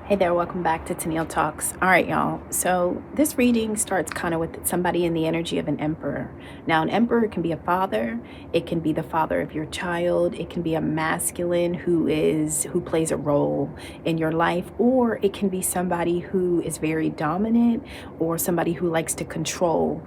Hey there, welcome back to Tennille Talks. All right, y'all. So, this reading starts kind of with somebody in the energy of an emperor. Now, an emperor can be a father, it can be the father of your child, it can be a masculine who plays a role in your life, or it can be somebody who is very dominant or somebody who likes to control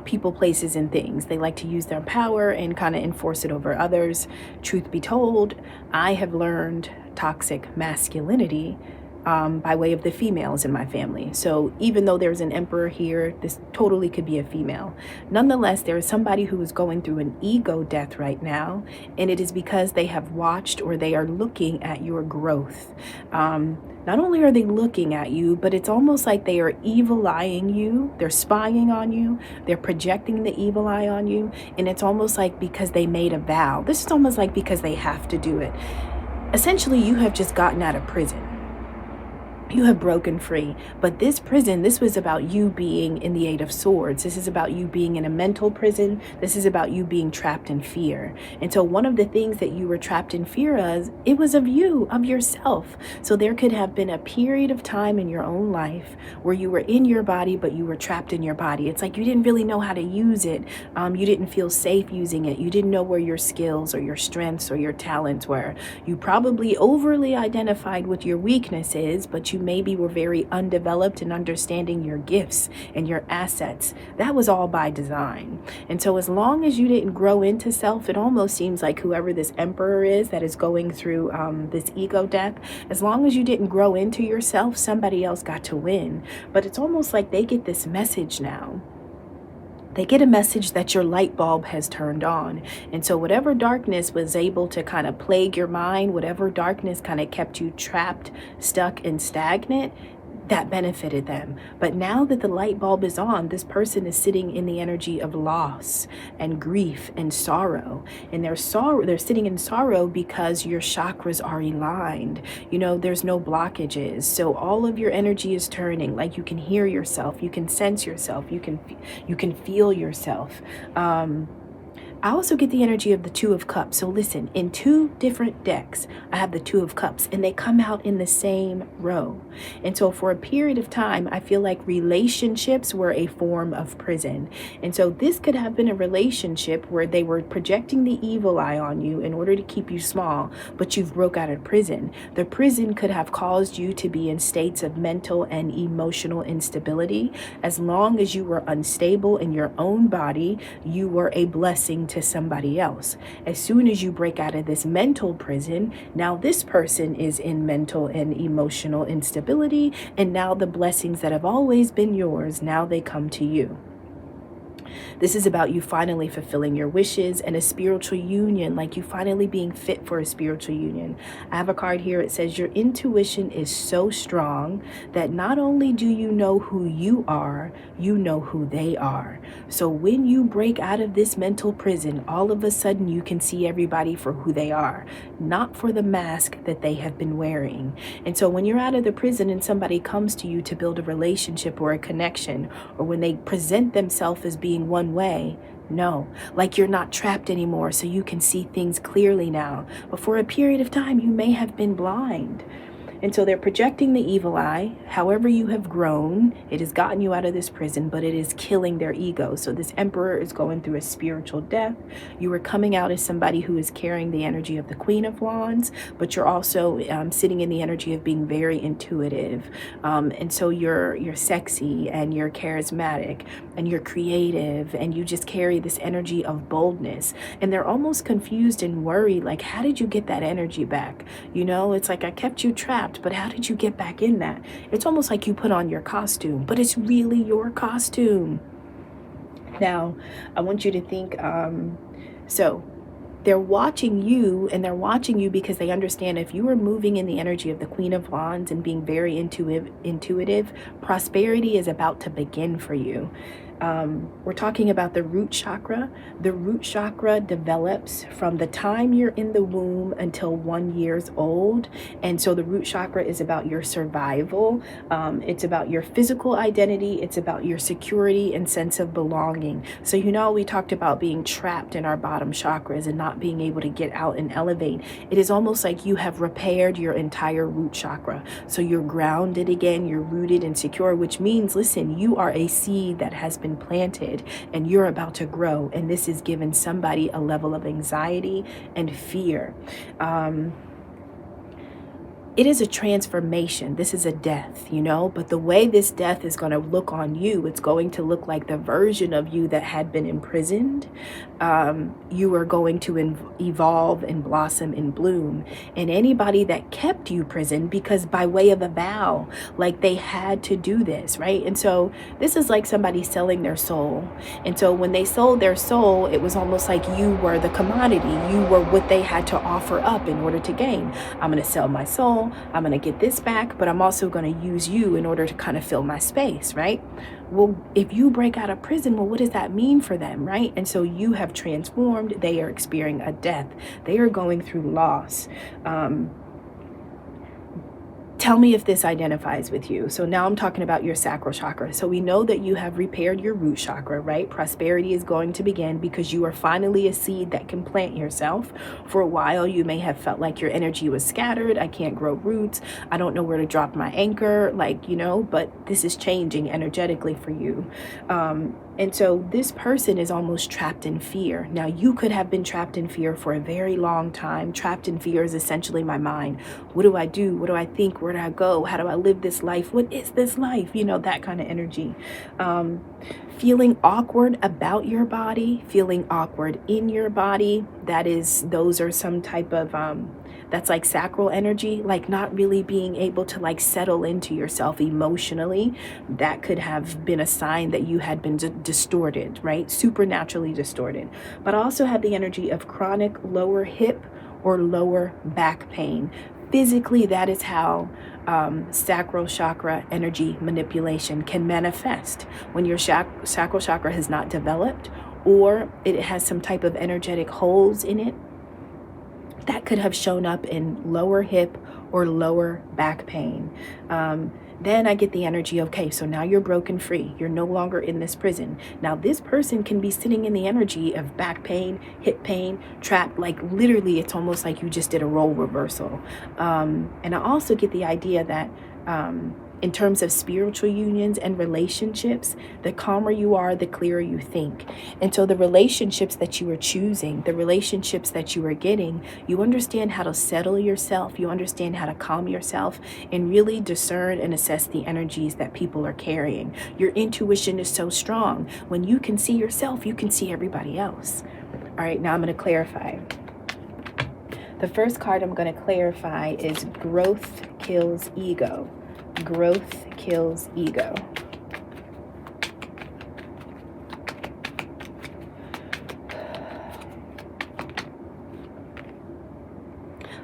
people, places, and things. They like to use their power and kind of enforce it over others. Truth be told, I have learned toxic masculinity by way of the females in my family. So even though there's an emperor here, this totally could be a female. Nonetheless, there is somebody who is going through an ego death right now, and it is because they have watched or they are looking at your growth. Not only are they looking at you, but it's almost like they are evil eyeing you. They're spying on you. They're projecting the evil eye on you. And it's almost like because they made a vow. This is almost like because they have to do it. Essentially, you have just gotten out of prison. You have broken free. But this prison, this was about you being in the Eight of Swords. This is about you being in a mental prison. This is about you being trapped in fear. And so one of the things that you were trapped in fear of, it was of you, of yourself. So there could have been a period of time in your own life where you were in your body, but you were trapped in your body. It's like you didn't really know how to use it. You didn't feel safe using it. You didn't know where your skills or your strengths or your talents were. You probably overly identified with your weaknesses, but you maybe were very undeveloped in understanding your gifts and your assets. That was all by design. And so as long as you didn't grow into self, it almost seems like whoever this emperor is that is going through this ego death, as long as you didn't grow into yourself, somebody else got to win. But it's almost like they get this message now. They get a message that your light bulb has turned on. And so whatever darkness was able to kind of plague your mind, whatever darkness kind of kept you trapped, stuck, and stagnant, that benefited them. But now that the light bulb is on, this person is sitting in the energy of loss and grief and sorrow. And they're sitting in sorrow because your chakras are aligned. You know, there's no blockages. So all of your energy is turning. Like you can hear yourself, you can sense yourself, you can feel yourself. I also get the energy of the Two of Cups. So listen, in two different decks, I have the Two of Cups and they come out in the same row. And so for a period of time, I feel like relationships were a form of prison. And so this could have been a relationship where they were projecting the evil eye on you in order to keep you small, but you've broke out of prison. The prison could have caused you to be in states of mental and emotional instability. As long as you were unstable in your own body, you were a blessing to somebody else. As soon as you break out of this mental prison, now this person is in mental and emotional instability, and now the blessings that have always been yours, now they come to you. This is about you finally fulfilling your wishes and a spiritual union, like you finally being fit for a spiritual union. I have a card here. It says your intuition is so strong that not only do you know who you know who they are. So when you break out of this mental prison, all of a sudden you can see everybody for who they are, not for the mask that they have been wearing. And so when you're out of the prison and somebody comes to you to build a relationship or a connection, or when they present themselves as being one way, no, like you're not trapped anymore, so you can see things clearly now. But for a period of time, you may have been blind. And so they're projecting the evil eye. However you have grown, it has gotten you out of this prison, but it is killing their ego. So this emperor is going through a spiritual death. You are coming out as somebody who is carrying the energy of the Queen of Wands, but you're also sitting in the energy of being very intuitive. And so you're sexy and you're charismatic and you're creative and you just carry this energy of boldness. And they're almost confused and worried, like, how did you get that energy back? You know, it's like I kept you trapped, but how did you get back in that? It's almost like you put on your costume, but it's really your costume. Now, I want you to think, so they're watching you, and they're watching you because they understand if you are moving in the energy of the Queen of Wands and being very intuitive, prosperity is about to begin for you. We're talking about the root chakra. The root chakra develops from the time you're in the womb until 1 year old. And so the root chakra is about your survival. It's about your physical identity. It's about your security and sense of belonging. So, we talked about being trapped in our bottom chakras and not being able to get out and elevate. It is almost like you have repaired your entire root chakra. So you're grounded again, you're rooted and secure, which means, listen, you are a seed that has been planted and you're about to grow. And this is giving somebody a level of anxiety and fear. It is a transformation. This is a death, but the way this death is going to look on you, it's going to look like the version of you that had been imprisoned. You are going to evolve and blossom and bloom. And anybody that kept you prisoned, because by way of a vow, like they had to do this, right? And so this is like somebody selling their soul. And so when they sold their soul, it was almost like you were the commodity. You were what they had to offer up in order to gain. I'm going to sell my soul. I'm going to get this back, but I'm also going to use you in order to kind of fill my space, right? Well, if you break out of prison, well, what does that mean for them, right? And so you have transformed. They are experiencing a death. They are going through loss. Tell me if this identifies with you. So now I'm talking about your sacral chakra. So we know that you have repaired your root chakra, right? Prosperity is going to begin because you are finally a seed that can plant yourself. For a while, you may have felt like your energy was scattered. I can't grow roots. I don't know where to drop my anchor, but this is changing energetically for you. And so this person is almost trapped in fear. Now, you could have been trapped in fear for a very long time. Trapped in fear is essentially my mind. What do I do? What do I think? Where do I go? How do I live this life? What is this life? That kind of energy. Feeling awkward about your body, feeling awkward in your body. Those are some type of, that's like sacral energy, like not really being able to settle into yourself emotionally. That could have been a sign that you had been distorted, right? Supernaturally distorted. But I also have the energy of chronic lower hip or lower back pain. Physically, that is how sacral chakra energy manipulation can manifest when your sacral chakra has not developed or it has some type of energetic holes in it. That could have shown up in lower hip or lower back pain. Then I get the energy, okay, so now you're broken free. You're no longer in this prison. Now this person can be sitting in the energy of back pain, hip pain, trapped, like literally it's almost like you just did a role reversal. And I also get the idea that in terms of spiritual unions and relationships, the calmer you are, the clearer you think. And so the relationships that you are choosing, the relationships that you are getting, you understand how to settle yourself, you understand how to calm yourself, and really discern and assess the energies that people are carrying. Your intuition is so strong. When you can see yourself, you can see everybody else. All right, now I'm going to clarify. The first card I'm going to clarify is Growth Kills Ego. Growth kills ego.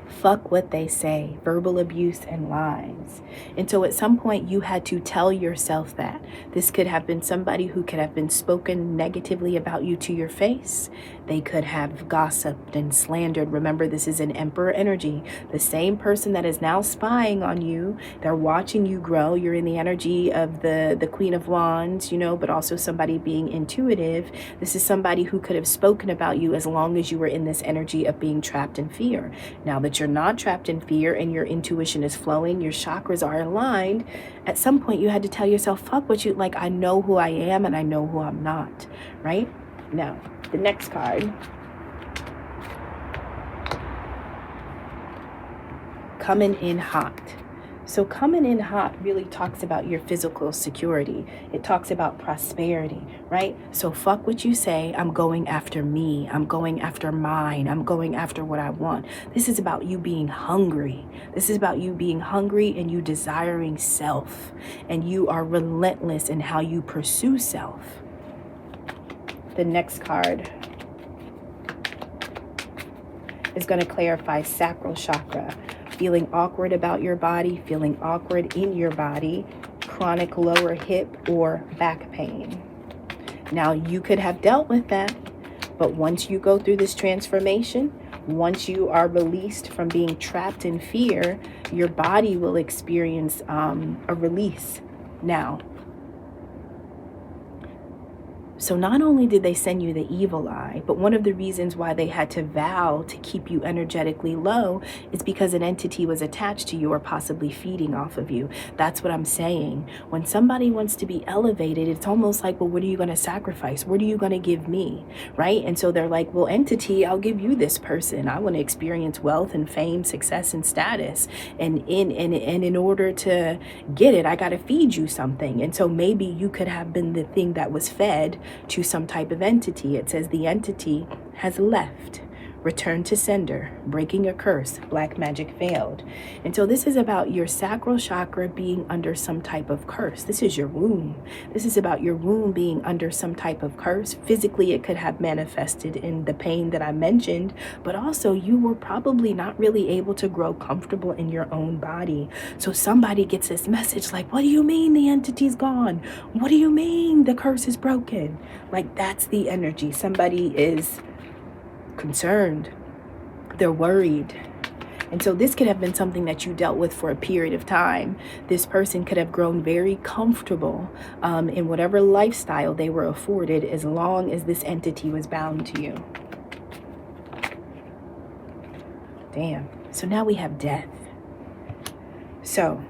Fuck what they say, verbal abuse and lies. And so at some point you had to tell yourself that. This could have been somebody who could have been spoken negatively about you to your face. They could have gossiped and slandered. Remember, this is an emperor energy. The same person that is now spying on you, they're watching you grow. You're in the energy of the Queen of Wands, but also somebody being intuitive. This is somebody who could have spoken about you as long as you were in this energy of being trapped in fear. Now that you're not trapped in fear and your intuition is flowing, your chakras are aligned, at some point you had to tell yourself, fuck what you, I know who I am and I know who I'm not, right? Now, the next card. Coming in hot. So coming in hot really talks about your physical security. It talks about prosperity, right? So fuck what you say. I'm going after me. I'm going after mine. I'm going after what I want. This is about you being hungry. This is about you being hungry and you desiring self. And you are relentless in how you pursue self. The next card is going to clarify sacral chakra. Feeling awkward about your body, feeling awkward in your body, chronic lower hip or back pain. Now, you could have dealt with that, but once you go through this transformation, once you are released from being trapped in fear, your body will experience a release now. So not only did they send you the evil eye, but one of the reasons why they had to vow to keep you energetically low is because an entity was attached to you or possibly feeding off of you. That's what I'm saying. When somebody wants to be elevated, it's almost like, well, what are you going to sacrifice? What are you going to give me? Right? And so they're like, well, entity, I'll give you this person. I want to experience wealth and fame, success and status. And in order to get it, I got to feed you something. And so maybe you could have been the thing that was fed to some type of entity. It says the entity has left, returned to sender, breaking a curse, black magic failed. And so this is about your sacral chakra being under some type of curse. This is your womb. This is about your womb being under some type of curse. Physically, it could have manifested in the pain that I mentioned, but also you were probably not really able to grow comfortable in your own body. So somebody gets this message like, what do you mean the entity's gone? What do you mean the curse is broken? Like, that's the energy. Somebody is concerned, they're worried. And so this could have been something that you dealt with for a period of time. This person could have grown very comfortable in whatever lifestyle they were afforded, as long as this entity was bound to you. Damn. So now we have death. So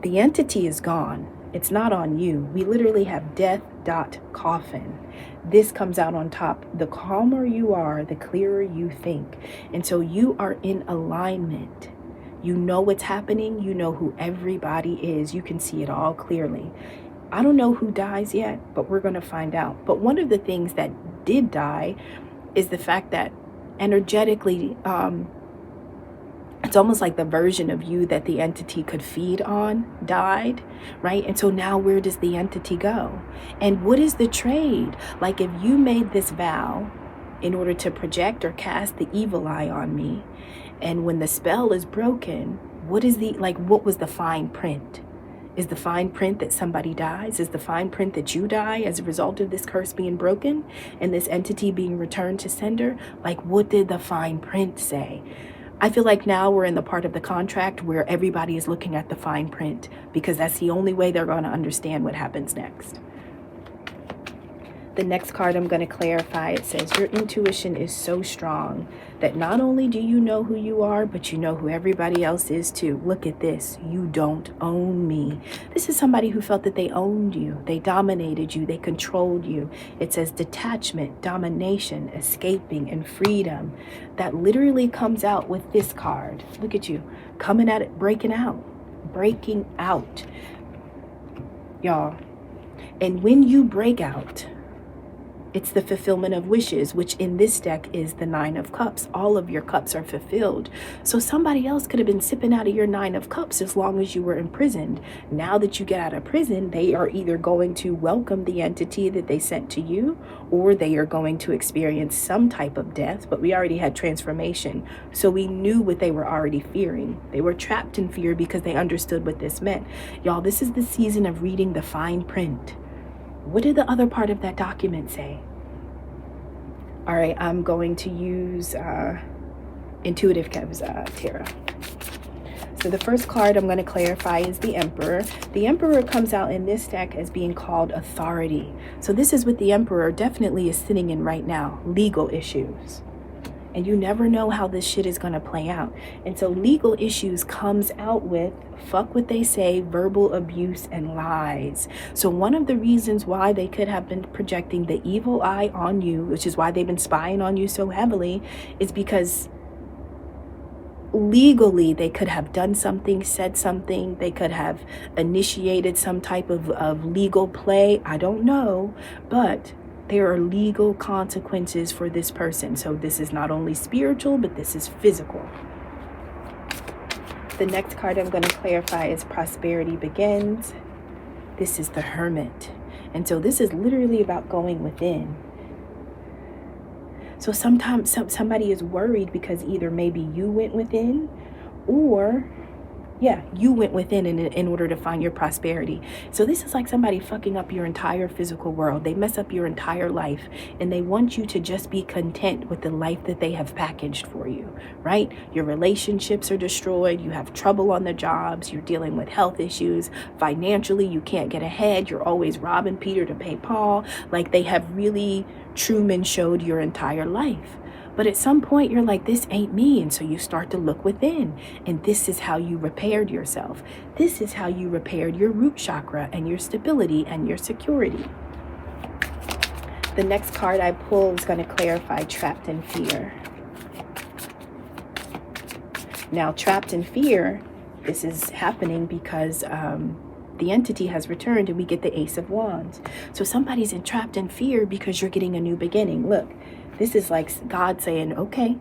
the entity is gone. It's not on you. We literally have death dot coffin. This comes out on top. The calmer you are, the clearer you think. And so you are in alignment. You know what's happening. You know who everybody is. You can see it all clearly. I don't know who dies yet, but we're going to find out. But one of the things that did die is the fact that energetically, it's almost like the version of you that the entity could feed on died, right? And so now where does the entity go? And what is the trade? Like, if you made this vow in order to project or cast the evil eye on me, and when the spell is broken, what was the fine print? Is the fine print that somebody dies? Is the fine print that you die as a result of this curse being broken and this entity being returned to sender? Like, what did the fine print say? I feel like now we're in the part of the contract where everybody is looking at the fine print, because that's the only way they're going to understand what happens next. The next card I'm going to clarify, it says your intuition is so strong that not only do you know who you are, but you know who everybody else is too. Look at this. You don't own me. This is somebody who felt that they owned you. They dominated you. They controlled you. It says detachment, domination, escaping, and freedom. That literally comes out with this card. Look at you coming at it, breaking out, y'all. And when you break out, it's the fulfillment of wishes, which in this deck is the Nine of Cups. All of your cups are fulfilled. So somebody else could have been sipping out of your Nine of Cups as long as you were imprisoned. Now that you get out of prison, they are either going to welcome the entity that they sent to you, or they are going to experience some type of death. But we already had transformation, so we knew what they were already fearing. They were trapped in fear because they understood what this meant. Y'all, this is the season of reading the fine print. What did the other part of that document say? All right, I'm going to use Intuitive Kev's tarot. So the first card I'm going to clarify is the Emperor. The Emperor comes out in this deck as being called authority. So this is what the Emperor definitely is sitting in right now, legal issues. And you never know how this shit is going to play out. And so legal issues comes out with fuck what they say, verbal abuse, and lies. So one of the reasons why they could have been projecting the evil eye on you, which is why they've been spying on you so heavily, is because legally they could have done something, said something, they could have initiated some type of legal play. I don't know, but there are legal consequences for this person. So this is not only spiritual, but this is physical. The next card I'm going to clarify is Prosperity Begins. This is the Hermit. And so this is literally about going within. So sometimes somebody is worried because either maybe you went within, or Yeah, you went within in order to find your prosperity. So this is like somebody fucking up your entire physical world. They mess up your entire life and they want you to just be content with the life that they have packaged for you, right? Your relationships are destroyed. You have trouble on the jobs. You're dealing with health issues. Financially, you can't get ahead. You're always robbing Peter to pay Paul. Like they have really Truman showed your entire life. But at some point, you're like, this ain't me. And so you start to look within. And this is how you repaired yourself. This is how you repaired your root chakra and your stability and your security. The next card I pull is going to clarify trapped in fear. Now, trapped in fear, this is happening because the entity has returned and we get the Ace of Wands. So somebody's entrapped in fear because you're getting a new beginning. Look. This is like God saying, okay,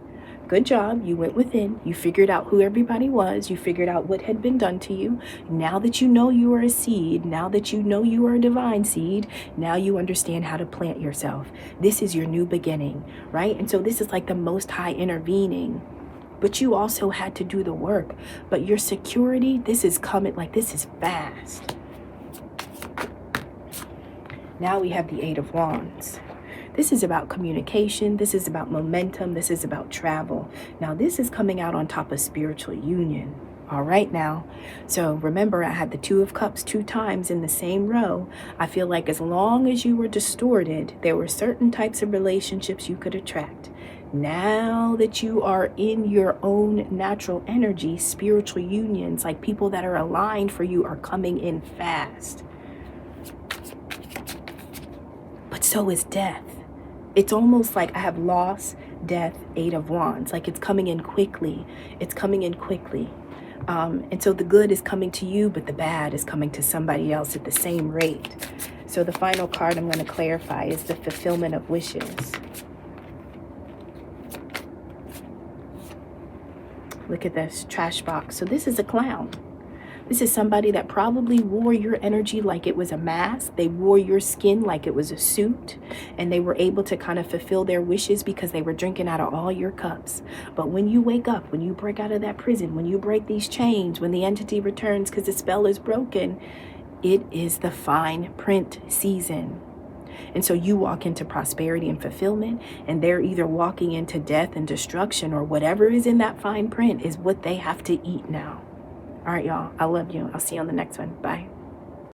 good job. You went within. You figured out who everybody was. You figured out what had been done to you. Now that you know you are a seed, now that you know you are a divine seed, now you understand how to plant yourself. This is your new beginning, right? And so this is like the Most High intervening. But you also had to do the work. But your security, this is coming, like this is fast. Now we have the Eight of Wands. This is about communication. This is about momentum. This is about travel. Now, this is coming out on top of spiritual union. All right now. So remember, I had the Two of Cups 2 times in the same row. I feel like as long as you were distorted, there were certain types of relationships you could attract. Now that you are in your own natural energy, spiritual unions, like people that are aligned for you, are coming in fast. But so is death. It's almost like I have loss, death, Eight of Wands. Like it's coming in quickly. It's coming in quickly. And so the good is coming to you, but the bad is coming to somebody else at the same rate. So the final card I'm going to clarify is the fulfillment of wishes. Look at this trash box. So this is a clown. This is somebody that probably wore your energy like it was a mask. They wore your skin like it was a suit. And they were able to kind of fulfill their wishes because they were drinking out of all your cups. But when you wake up, when you break out of that prison, when you break these chains, when the entity returns because the spell is broken, it is the fine print season. And so you walk into prosperity and fulfillment, and they're either walking into death and destruction, or whatever is in that fine print is what they have to eat now. All right, y'all. I love you. I'll see you on the next one. Bye.